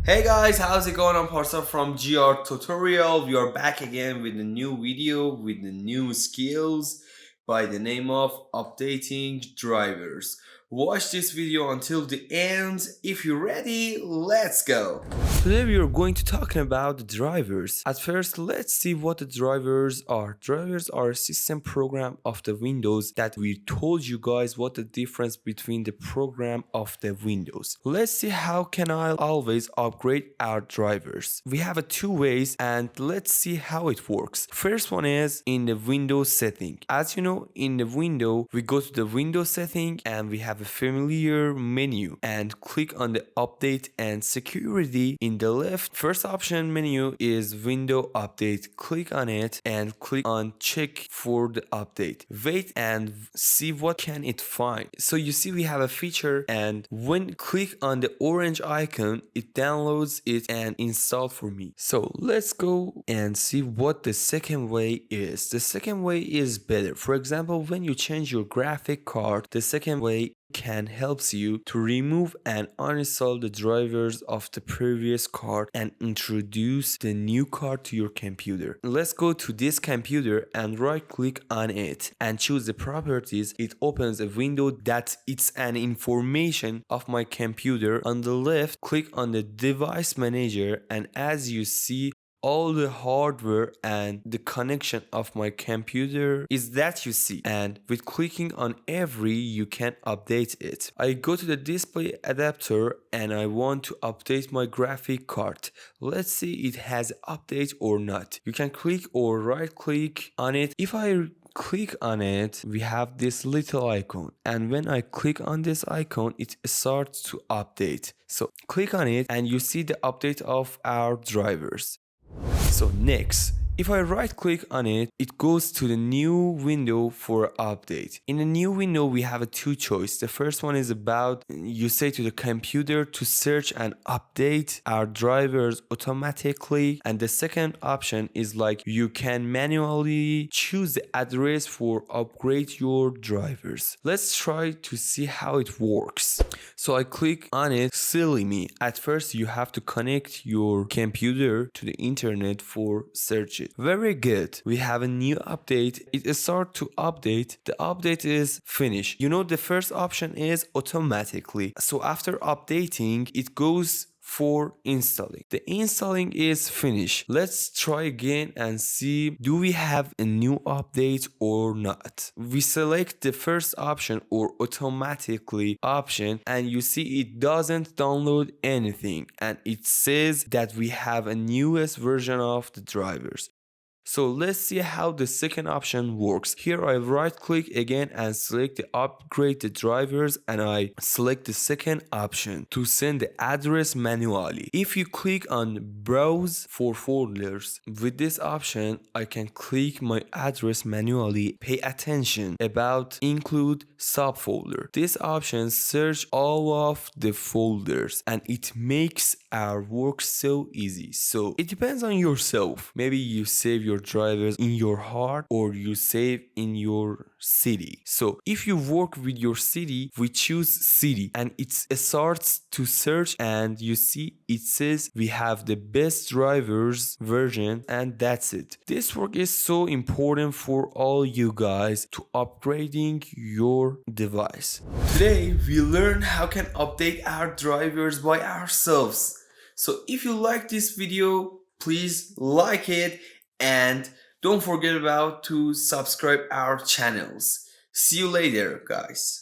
Hey guys, how's it going? I'm Parsa from GR Tutorial. We are back again with a new video with the new skills by the name of updating drivers. Watch this video until the end. If you're ready, let's go. Today we are going to talk about the drivers. At first, let's see what the drivers are. Drivers are a system program of the Windows that we told you guys what the difference between the program of the Windows. Let's see how can I always upgrade our drivers. We have two ways and let's see how it works. First one is in the Windows setting. As you know, in the window, we go to the Windows setting and we have a familiar menu and click on the update and security. In the left first option menu is window update. Click on it and click on check for the update. Wait and see what can it find. So you see we have a feature, and when click on the orange icon, it downloads it and install for me. So let's go and see what the second way is. The second way is better. For example, when you change your graphic card, the second way can helps you to remove and uninstall the drivers of the previous card and introduce the new card to your computer. Let's go to this computer and right click on it and choose the properties. It opens a window that it's an information of my computer. On the left, click on the device manager, and as you see, all the hardware and the connection of my computer is that you see, and with clicking on every you can update it. I go to the display adapter and I want to update my graphic card. Let's see it has update or not. You can click or right click on it. If I click on it, we have this little icon, and when I click on this icon, it starts to update. So click on it and you see the update of our drivers. So next, if I right click on it, it goes to the new window for update. In the new window, we have two choices. The first one is about you say to the computer to search and update our drivers automatically. And the second option is like you can manually choose the address for upgrade your drivers. Let's try to see how it works. So I click on it. Silly me. At first, you have to connect your computer to the internet for search. Very good. We have a new update. It starts to update. The update is finished. You know, the first option is automatically. So after updating, it goes for installing. The installing is finished. Let's try again and see do we have a new update or not. We select the first option or automatically option, and you see it doesn't download anything and it says that we have a newest version of the drivers. So let's see how the second option works. Here I right click again and select the upgrade the drivers, and I select the second option to send the address manually. If you click on browse for folders, with this option I can click my address manually. Pay attention about include subfolder. This option search all of the folders and it makes our work so easy. So it depends on yourself. Maybe you save your drivers in your heart or you save in your city. So if you work with your city, we choose city and it starts to search, and you see it says we have the best drivers version, and that's it. This work is so important for all you guys to upgrading your device. Today we learn how can update our drivers by ourselves. So if you like this video, please like it and don't forget about to subscribe our channels. See you later, guys.